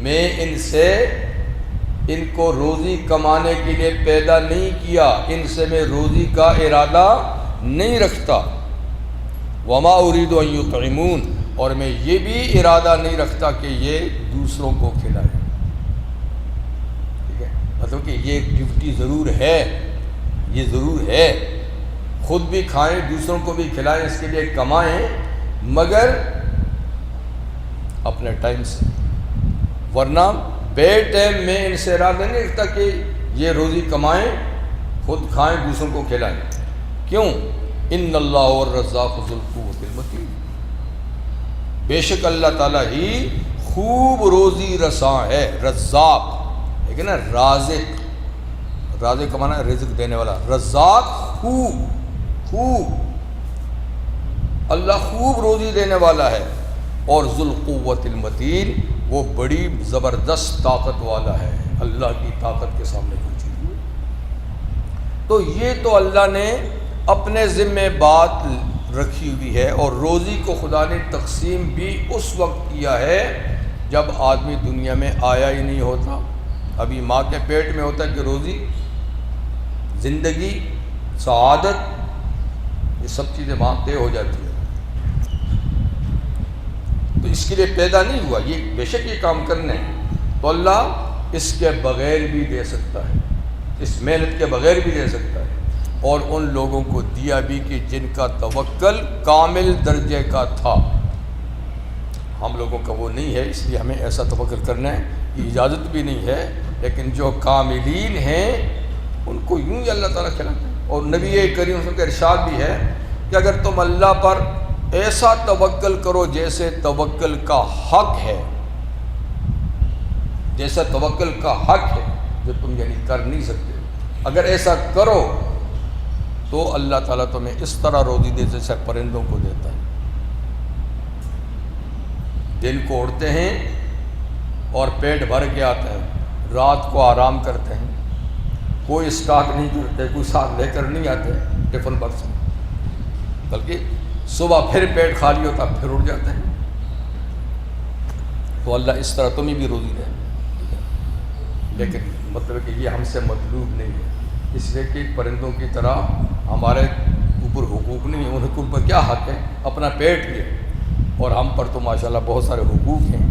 میں ان سے، ان کو روزی کمانے کے لیے پیدا نہیں کیا، ان سے میں روزی کا ارادہ نہیں رکھتا۔ وما ارید ان یطعمون، اور میں یہ بھی ارادہ نہیں رکھتا کہ یہ دوسروں کو کھلائے. ٹھیک ہے، مطلب کہ یہ ڈیوٹی ضرور ہے، یہ ضرور ہے، خود بھی کھائیں دوسروں کو بھی کھلائیں، اس کے لیے کمائیں، مگر اپنے ٹائم سے. ورنہ بے ٹائم میں ان سے ارادہ نہیں رکھتا کہ یہ روزی کمائیں، خود کھائیں دوسروں کو کھلائیں. کیوں؟ ان اللہ الرزاق ذو القوۃ المتین، بے شک اللہ تعالیٰ ہی خوب روزی رساں ہے. رزاق ٹھیک ہے نا، رازق، رازق کا معنی ہے رزق دینے والا. رزاق خوب خوب، اللہ خوب روزی دینے والا ہے. اور ذو القوۃ المتین، وہ بڑی زبردست طاقت والا ہے. اللہ کی طاقت کے سامنے کوئی چیز نہیں. تو یہ تو اللہ نے اپنے ذمہ بات رکھی ہوئی ہے. اور روزی کو خدا نے تقسیم بھی اس وقت کیا ہے جب آدمی دنیا میں آیا ہی نہیں ہوتا. ابھی ماں کے پیٹ میں ہوتا ہے کہ روزی، زندگی، سعادت، یہ سب چیزیں وہاں طے ہو جاتی ہیں. تو اس کے لیے پیدا نہیں ہوا، یہ بے شک یہ کام کرنے ہیں تو اللہ اس کے بغیر بھی دے سکتا ہے، اس محنت کے بغیر بھی دے سکتا ہے. اور ان لوگوں کو دیا بھی کہ جن کا توکل کامل درجے کا تھا. ہم لوگوں کا وہ نہیں ہے، اس لیے ہمیں ایسا توکل کرنا ہے، یہ اجازت بھی نہیں ہے. لیکن جو کاملین ہیں ان کو یوں ہی اللہ تعالیٰ کھلاتا ہے. اور نبی کریم صلی اللہ علیہ وسلم کا ارشاد بھی ہے کہ اگر تم اللہ پر ایسا توکل کرو جیسے توکل کا حق ہے، جیسا توکل کا حق ہے، جو تم یعنی کر نہیں سکتے، اگر ایسا کرو تو اللہ تعالیٰ تمہیں اس طرح روزی دے جیسے پرندوں کو دیتا ہے. دن کو اڑتے ہیں اور پیٹ بھر کے آتے ہیں، رات کو آرام کرتے ہیں، کوئی اسٹارٹ نہیں کرتے، کوئی ساتھ لے کر نہیں آتے ٹفن باکس میں، بلکہ صبح پھر پیٹ خالی ہوتا پھر اڑ جاتے ہیں. تو اللہ اس طرح تمہیں بھی روزی دے. لیکن مطلب کہ یہ ہم سے مطلوب نہیں ہے، اس لیے کہ پرندوں کی طرح ہمارے اوپر حقوق نہیں ہیں. ان حقوق پر کیا حق ہے؟ اپنا پیٹ بھی ہے، اور ہم پر تو ماشاءاللہ بہت سارے حقوق ہیں.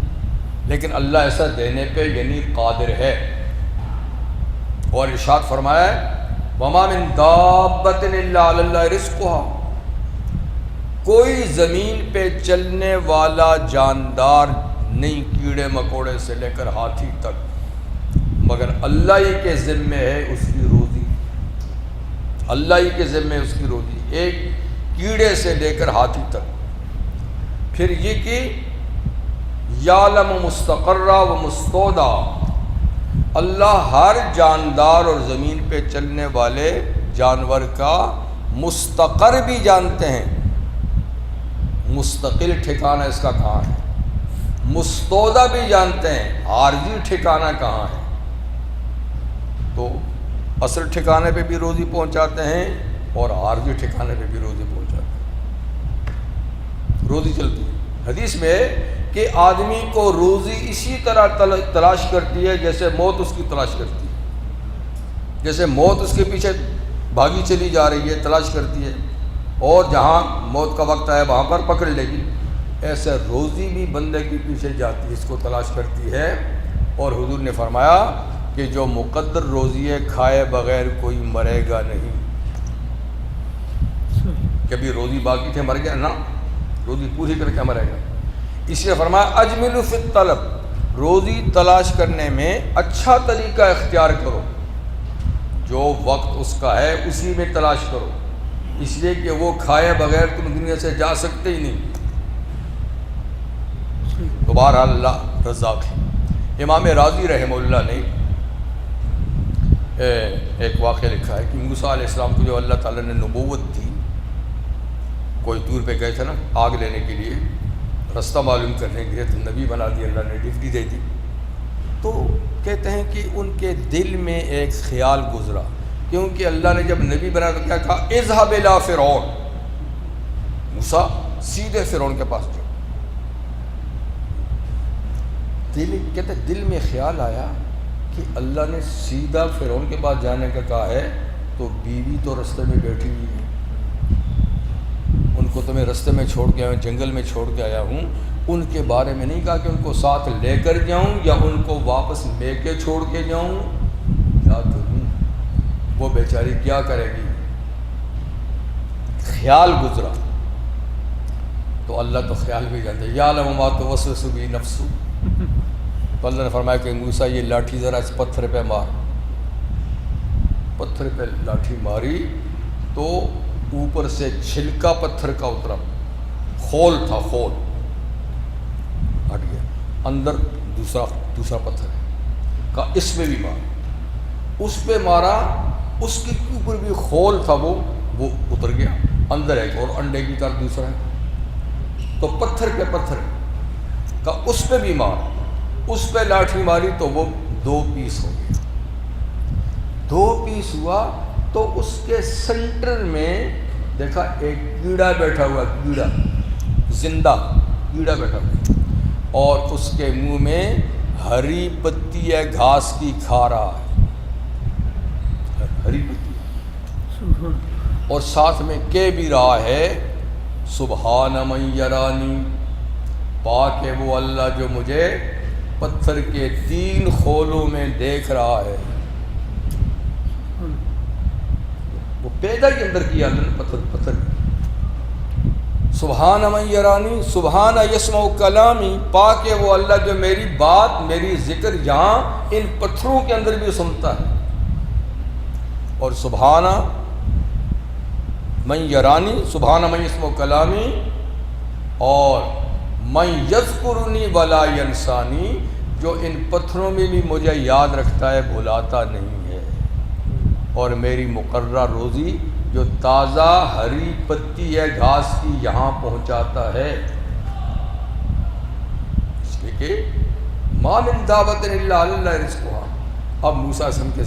لیکن اللہ ایسا دینے پہ یعنی قادر ہے. اور ارشاد فرمایا ہے وَمَا مِن دَابَّةٍ إِلَّا عَلَى اللَّهِ رِزْقُهَا، کوئی زمین پہ چلنے والا جاندار نہیں، کیڑے مکوڑے سے لے کر ہاتھی تک، مگر اللہ ہی کے ذمے ہے اس کی روزی. اللہ ہی کے ذمے اس کی روزی، ایک کیڑے سے لے کر ہاتھی تک. پھر یہ کہ یعلم مستقرہ و مستودع، اللہ ہر جاندار اور زمین پہ چلنے والے جانور کا مستقر بھی جانتے ہیں، مستقل ٹھکانہ اس کا کہاں ہے، مستودع بھی جانتے ہیں، عارضی ٹھکانہ کہاں ہے. تو اصل ٹھکانے پہ بھی روزی پہنچاتے ہیں اور عارضی ٹھکانے پہ بھی روزی پہنچاتے ہیں. روزی چلتی ہے. حدیث میں کہ آدمی کو روزی اسی طرح تلاش کرتی ہے جیسے موت اس کی تلاش کرتی ہے. جیسے موت اس کے پیچھے بھاگی چلی جا رہی ہے، تلاش کرتی ہے، اور جہاں موت کا وقت آئے وہاں پر پکڑ لے گی، ایسے روزی بھی بندے کے پیچھے جاتی ہے، اس کو تلاش کرتی ہے. اور حضور نے فرمایا کہ جو مقدر روزی ہے کھائے بغیر کوئی مرے گا نہیں. کبھی روزی باقی تھے مر گیا؟ نہ، روزی پوری کر کے مرے گا. اس لیے فرمایا اجملوا فی الطلب، روزی تلاش کرنے میں اچھا طریقہ اختیار کرو، جو وقت اس کا ہے اسی میں تلاش کرو، اس لیے کہ وہ کھائے بغیر تم دنیا سے جا سکتے ہی نہیں. دوبارہ اللہ رزاق ہے. امام راضی رحمہ اللہ نے ایک واقعہ لکھا ہے کہ موسیٰ علیہ السلام کو جو اللہ تعالیٰ نے نبوت دی، کوئی طور پہ گئے تھے نا آگ لینے کے لیے، رستہ معلوم کرنے کے لیے، تو نبی بنا دی، اللہ نے ڈیوٹی دے دی. تو کہتے ہیں کہ ان کے دل میں ایک خیال گزرا، کیونکہ اللہ نے جب نبی بنا تو کیا کہا، اذهب الى فرعون، موسیٰ سیدھے فرعون کے پاس جاؤ. کہتے دل میں خیال آیا کہ اللہ نے سیدھا فرعون کے پاس جانے کا کہا ہے، تو بیوی تو رستے میں بیٹھی ہوئی ہے، ان کو تو میں رستے میں چھوڑ کے آیا ہوں، جنگل میں چھوڑ کے آیا ہوں، ان کے بارے میں نہیں کہا کہ ان کو ساتھ لے کر جاؤں یا ان کو واپس لے کے چھوڑ کے جاؤں، یا تو ہوں وہ بیچاری کیا کرے گی، خیال گزرا تو اللہ تو خیال بھی جانتے، یعلم ما توسوس بہ نفس، تو اللہ نے فرمایا کہ موسیٰ یہ لاٹھی ذرا اس پتھر پہ مار، پتھر پہ لاٹھی ماری تو اوپر سے چھلکا پتھر کا اترا، خول تھا، خول ہٹ گیا، اندر دوسرا پتھر ہے، کہا اس میں بھی مار، اس پہ مارا، اس کے اوپر بھی خول تھا، وہ اتر گیا، اندر ایک اور انڈے کی طرح دوسرا ہے، تو پتھر پہ پتھر، کہا اس پہ بھی مار، اس پہ لاٹھی ماری تو وہ 2 پیس ہو گیا، 2 پیس ہوا تو اس کے سینٹر میں دیکھا ایک کیڑا بیٹھا ہوا، کیڑا زندہ کیڑا بیٹھا ہوا، اور اس کے منہ میں ہری پتی ہے، گھاس کی کھا رہا ہے، ہری پتی، اور ساتھ میں کہہ بھی رہا ہے سبحان من یرانی، پاک ہے وہ اللہ جو مجھے پتھر کے 3 خولوں میں دیکھ رہا ہے، وہ پیدا کے اندر کیا اللہ نے پتھر، سبحان من یرانی، سبحان یسمع کلامی، پاک ہے وہ اللہ جو میری بات، میری ذکر یہاں ان پتھروں کے اندر بھی سنتا ہے، اور سبحان من یرانی، سبحان من یسمع کلامی، اور من یذکرنی ولا ینسانی، جو ان پتھروں میں بھی مجھے یاد رکھتا ہے، بھلاتا نہیں ہے، اور میری مقررہ روزی جو تازہ ہری پتی ہے گھاس کی یہاں پہنچاتا ہے، اس لیے کہ ما من دعوت الا علی اللہ رزقھا۔ اب موسیٰ علیہ السلام کے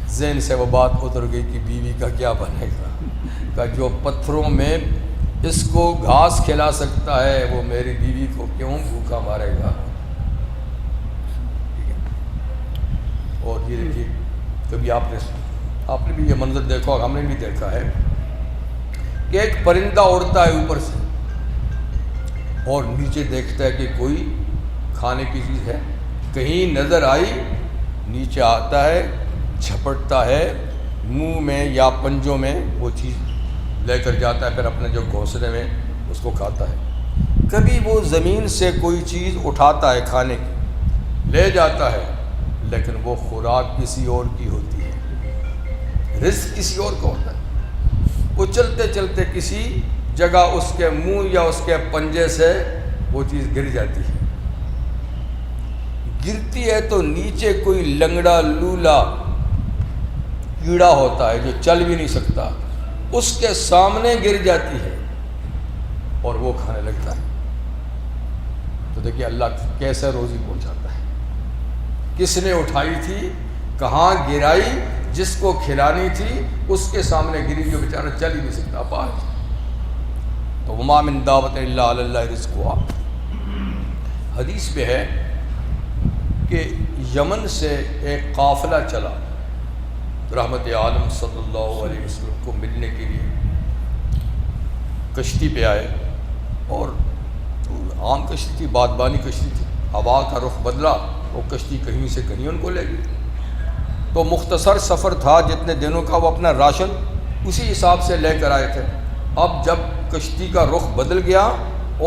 ذہن سے وہ بات اتر گئی کہ بیوی کا کیا بنے گا، کہ جو پتھروں میں اس کو گھاس کھلا سکتا ہے وہ میری بیوی کو کیوں بھوکا مارے گا۔ اور یہ دیکھیے کبھی آپ نے بھی یہ منظر دیکھا اور ہم نے بھی دیکھا ہے کہ ایک پرندہ اڑتا ہے اوپر سے اور نیچے دیکھتا ہے کہ کوئی کھانے کی چیز ہے، کہیں نظر آئی، نیچے آتا ہے، جھپٹتا ہے، منہ میں یا پنجوں میں وہ چیز لے کر جاتا ہے، پھر اپنے جو گھونسلے میں اس کو کھاتا ہے۔ کبھی وہ زمین سے کوئی چیز اٹھاتا ہے کھانے کی، لے جاتا ہے، لیکن وہ خوراک کسی اور کی ہوتی ہے، رزق کسی اور کا ہوتا ہے، وہ چلتے چلتے کسی جگہ اس کے منہ یا اس کے پنجے سے وہ چیز گر جاتی ہے، گرتی ہے تو نیچے کوئی لنگڑا لولا کیڑا ہوتا ہے جو چل بھی نہیں سکتا، اس کے سامنے گر جاتی ہے اور وہ کھانے لگتا ہے۔ تو دیکھیے اللہ کیسے روزی پہنچاتا ہے، کس نے اٹھائی تھی، کہاں گرائی، جس کو کھلانی تھی اس کے سامنے گری جو بیچارہ چل ہی نہیں سکتا، پاس۔ تو وما من دعوت الا علی اللہ رزقھا۔ حدیث میں ہے کہ یمن سے ایک قافلہ چلا رحمت عالم صلی اللہ علیہ وسلم کو ملنے کے لیے، کشتی پہ آئے، اور عام کشتی تھی، بادبانی کشتی تھی، ہوا کا رخ بدلا، وہ کشتی کہیں سے کہیں ان کو لے گئی، تو مختصر سفر تھا جتنے دنوں کا، وہ اپنا راشن اسی حساب سے لے کر آئے تھے۔ اب جب کشتی کا رخ بدل گیا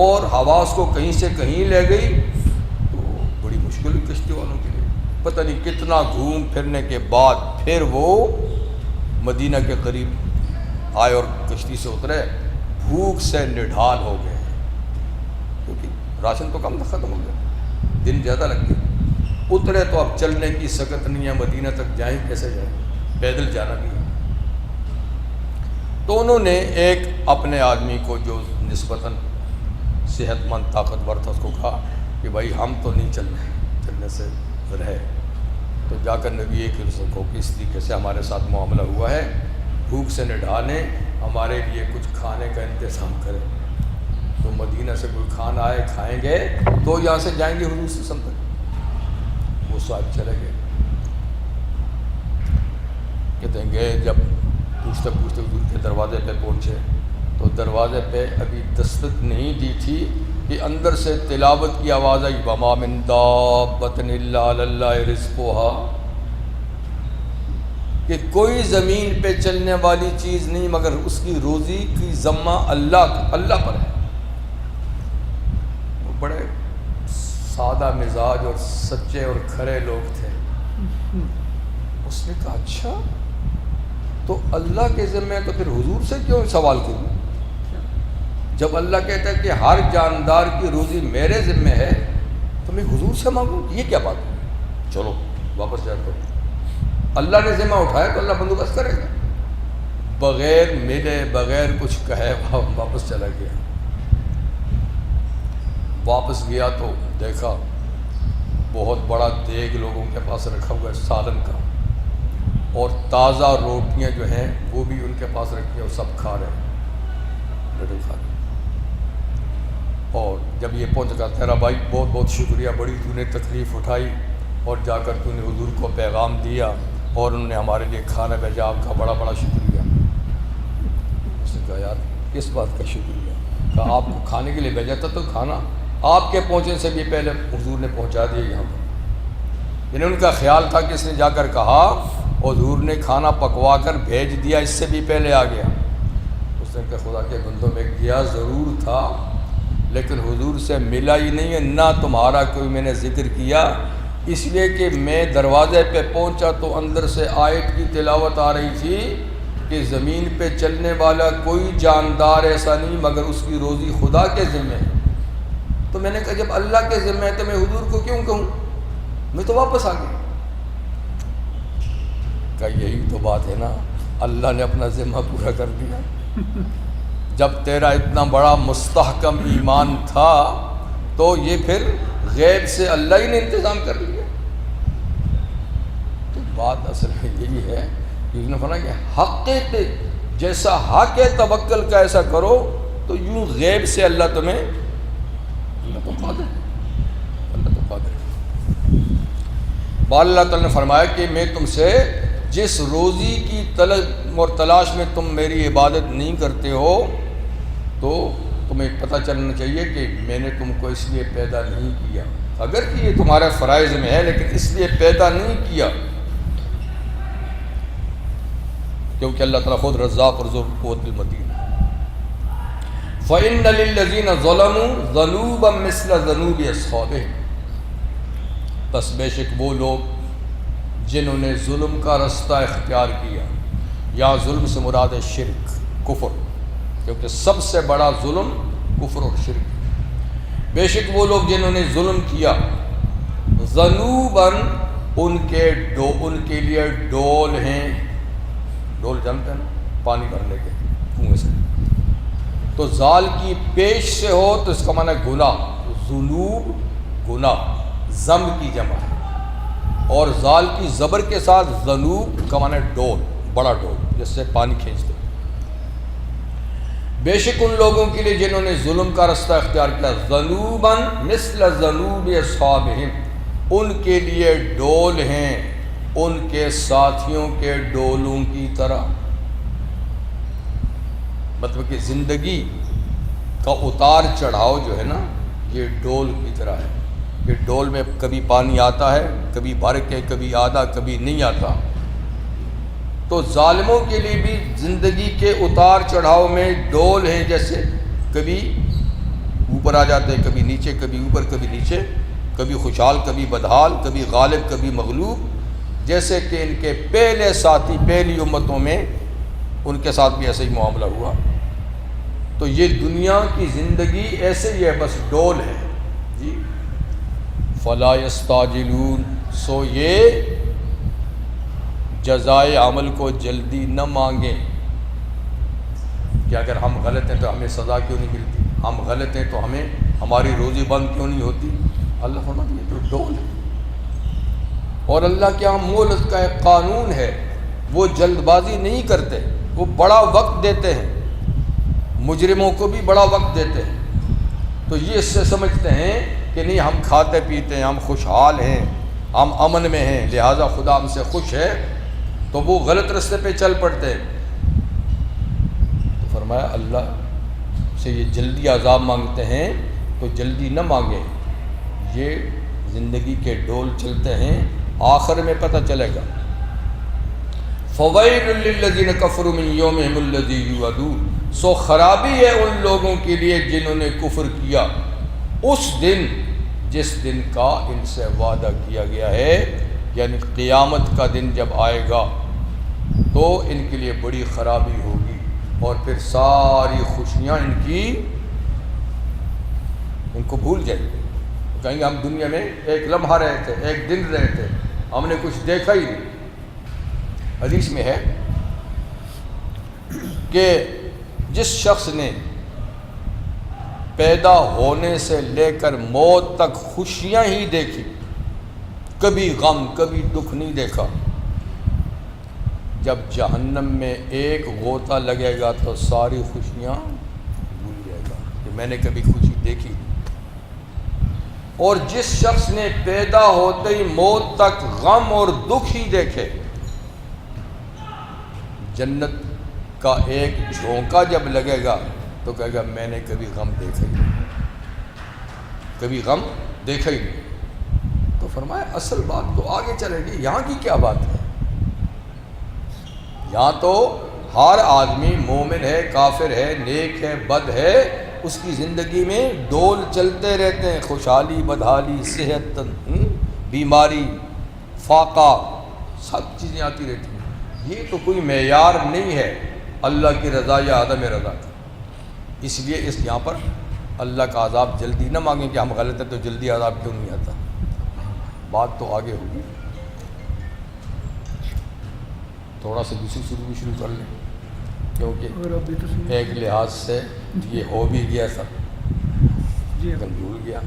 اور ہوا اس کو کہیں سے کہیں لے گئی تو بڑی مشکل ہوئی کشتی والوں کے لیے، پتہ نہیں کتنا گھوم پھرنے کے بعد پھر وہ مدینہ کے قریب آئے اور کشتی سے اترے، بھوک سے نڈھال ہو گئے کیونکہ راشن تو کم ختم ہو گیا، دن زیادہ لگ گئے، اترے تو اب چلنے کی سکت نہیں ہے، مدینہ تک جائیں کیسے جائیں، پیدل جانا بھی ہے۔ تو انہوں نے ایک اپنے آدمی کو جو نسبتاً صحت مند طاقتور تھا اس کو کہا کہ بھائی ہم تو نہیں چلنے سے رہے، تو جا کر نبی کریم کو کس طریقے سے ہمارے ساتھ معاملہ ہوا ہے، بھوک سے نڈھالیں، ہمارے لیے کچھ کھانے کا انتظام کریں۔ تو مدینہ سے کوئی کھانا آئے کھائیں گے تو یہاں سے جائیں گے حضور سے سمجھ۔ وہ صاحب چلے گئے، کہتے ہیں گئے، جب پوچھتے پوچھتے حضور کے دروازے پہ پہنچے تو دروازے پہ ابھی دستک نہیں دی تھی کہ اندر سے تلاوت کی آواز آئی، وَمَا مِن دَابَّةٍ إِلَّا عَلَى اللَّهِ رِزْقُهَا، کہ کوئی زمین پہ چلنے والی چیز نہیں مگر اس کی روزی کی ذمہ اللہ پر ہے۔ وہ بڑے سادہ مزاج اور سچے اور کھرے لوگ تھے۔ اس نے کہا اچھا تو اللہ کے ذمہ ہے تو پھر حضور سے کیوں سوال کروں؟ جب اللہ کہتا ہے کہ ہر جاندار کی روزی میرے ذمہ ہے تو میں حضور سے مانگوں، یہ کیا بات ہے؟ چلو واپس جاتا ہوں۔ اللہ نے ذمہ اٹھایا تو اللہ بندوبست کرے گا۔ بغیر ملے بغیر کچھ کہے واپس چلا گیا۔ واپس گیا تو دیکھا بہت بڑا دیگ لوگوں کے پاس رکھا ہوا ہے سالن کا، اور تازہ روٹیاں جو ہیں وہ بھی ان کے پاس رکھی ہیں اور سب کھا رہے ہیں، ڈڈل کھا رہے ہیں۔ اور جب یہ پہنچ گیا، تیرا بھائی بہت بہت شکریہ، بڑی تو نے تکلیف اٹھائی اور جا کر تو نے حضور کو پیغام دیا اور انہوں نے ہمارے لیے کھانا بھیجا، آپ کا بڑا بڑا شکریہ۔ اس نے کہا یار کس بات کا شکریہ؟ کہا آپ کو کھانے کے لیے بھیجا تھا تو کھانا آپ کے پہنچنے سے بھی پہلے حضور نے پہنچا دیا یہاں پر۔ یعنی ان کا خیال تھا کہ اس نے جا کر کہا حضور نے کھانا پکوا کر بھیج دیا، اس سے بھی پہلے آ گیا۔ اس نے کہا خدا کے بندوں میں گیا ضرور تھا لیکن حضور سے ملا ہی نہیں ہے، نہ تمہارا کوئی میں نے ذکر کیا، اس لیے کہ میں دروازے پہ پہنچا تو اندر سے آیت کی تلاوت آ رہی تھی کہ زمین پہ چلنے والا کوئی جاندار ایسا نہیں مگر اس کی روزی خدا کے ذمہ ہے۔ تو میں نے کہا جب اللہ کے ذمہ ہے تو میں حضور کو کیوں کہوں، میں تو واپس آ گیا۔ کہا یہی تو بات ہے نا، اللہ نے اپنا ذمہ پورا کر دیا۔ جب تیرا اتنا بڑا مستحکم ایمان تھا تو یہ پھر غیب سے اللہ ہی نے انتظام کر لیا۔ تو بات اصل میں یہی ہے کہ اس نے فرمایا کہ حق پہ جیسا حق توکل کا ایسا کرو تو یوں غیب سے اللہ تمہیں، اللہ تو قادر ہے، اللہ تو قادر ہے۔ اللہ تعالیٰ نے فرمایا کہ میں تم سے جس روزی کی طلب اور تلاش میں تم میری عبادت نہیں کرتے ہو تو تمہیں پتہ چلنا چاہیے کہ میں نے تم کو اس لیے پیدا نہیں کیا، اگر کہ یہ تمہارے فرائض میں ہے لیکن اس لیے پیدا نہیں کیا، کیونکہ اللہ تعالیٰ خود رزاق اور ذو القوت المتین۔ فَإِنَّ لِلَّذِينَ ظَلَمُوا ذَنُوبًا مِثْلَ ذَنُوبِ أَصْحَابِهِمْ، بس بے شک وہ لوگ جنہوں نے ظلم کا رستہ اختیار کیا، یا ظلم سے مراد ہے شرک، کفر، کیونکہ سب سے بڑا ظلم کفر اور شرک۔ بے شک وہ لوگ جنہوں نے ظلم کیا، ذنوباً ان کے لیے ڈول ہیں، ڈول جانتے ہیں نا پانی بھرنے کے کنویں سے، تو زال کی پیش سے ہو تو اس کا معنی ہے گناہ، ذنوب گناہ، ذنب کی جمع ہے، اور زال کی زبر کے ساتھ ذنوب کا معنی ہے ڈول، بڑا ڈول جس سے پانی کھینچتے۔ بے شک ان لوگوں کے لیے جنہوں نے ظلم کا رستہ اختیار کیا، ذنوباً مثل ذنوب اصحابہم، ان کے لیے ڈول ہیں ان کے ساتھیوں کے ڈولوں کی طرح۔ مطلب کہ زندگی کا اتار چڑھاؤ جو ہے نا یہ ڈول کی طرح ہے، کہ ڈول میں کبھی پانی آتا ہے، کبھی بارک ہے، کبھی آدھا، کبھی نہیں آتا۔ تو ظالموں کے لیے بھی زندگی کے اتار چڑھاؤ میں ڈول ہیں، جیسے کبھی اوپر آ جاتے ہیں، کبھی نیچے، کبھی اوپر کبھی نیچے، کبھی خوشحال کبھی بدحال، کبھی غالب کبھی مغلوب، جیسے کہ ان کے پہلے ساتھی پہلی امتوں میں ان کے ساتھ بھی ایسا ہی معاملہ ہوا۔ تو یہ دنیا کی زندگی ایسے ہی ہے، بس ڈول ہے جی۔ فلا یستعجلون، سو یہ جزائے عمل کو جلدی نہ مانگیں کہ اگر ہم غلط ہیں تو ہمیں سزا کیوں نہیں ملتی، ہم غلط ہیں تو ہمیں ہماری روزی بند کیوں نہیں ہوتی۔ اللہ فرماتا ہے یہ تو ڈول ہے، اور اللہ کے یہاں مہلت کا ایک قانون ہے، وہ جلد بازی نہیں کرتے، وہ بڑا وقت دیتے ہیں، مجرموں کو بھی بڑا وقت دیتے ہیں۔ تو یہ اس سے سمجھتے ہیں کہ نہیں ہم کھاتے پیتے ہیں، ہم خوشحال ہیں، ہم امن میں ہیں، لہٰذا خدا ہم سے خوش ہے، تو وہ غلط رستے پہ چل پڑتے ہیں۔ تو فرمایا اللہ سے یہ جلدی عذاب مانگتے ہیں تو جلدی نہ مانگیں، یہ زندگی کے ڈول چلتے ہیں، آخر میں پتہ چلے گا۔ فویل للذین کفروا من یومہم الذی یوعدون، سو خرابی ہے ان لوگوں کے لیے جنہوں نے کفر کیا اس دن جس دن کا ان سے وعدہ کیا گیا ہے، یعنی قیامت کا دن جب آئے گا تو ان کے لیے بڑی خرابی ہوگی، اور پھر ساری خوشیاں ان کو بھول جائیں گے، کہیں گے ہم دنیا میں ایک لمحہ رہے تھے، ایک دن رہے تھے، ہم نے کچھ دیکھا ہی نہیں۔ حدیث میں ہے کہ جس شخص نے پیدا ہونے سے لے کر موت تک خوشیاں ہی دیکھی، کبھی غم کبھی دکھ نہیں دیکھا، جب جہنم میں ایک غوطہ لگے گا تو ساری خوشیاں بھول جائے گا کہ میں نے کبھی خوشی دیکھی۔ اور جس شخص نے پیدا ہوتے ہی موت تک غم اور دکھ ہی دیکھے، جنت کا ایک جھونکا جب لگے گا تو کہے گا میں نے کبھی غم دیکھا ہی نہیں، کبھی غم دیکھا ہی نہیں۔ تو فرمایا اصل بات تو آگے چلے گی، یہاں کی کیا بات ہے؟ یہاں تو ہر آدمی مومن ہے، کافر ہے، نیک ہے، بد ہے، اس کی زندگی میں ڈول چلتے رہتے ہیں، خوشحالی، بدحالی، صحت، بیماری، فاقہ، سب چیزیں آتی رہتی ہیں۔ یہ تو کوئی معیار نہیں ہے اللہ کی رضا یا عدم رضا کا۔ اس لیے یہاں پر اللہ کا عذاب جلدی نہ مانگیں کہ ہم غلط ہیں تو جلدی عذاب کیوں نہیں آتا، بات تو آگے ہوگی۔ تھوڑا سا شروع کر لیں کیونکہ ایک لحاظ سے یہ ہو بھی گیا تھا لیکن بھول گیا۔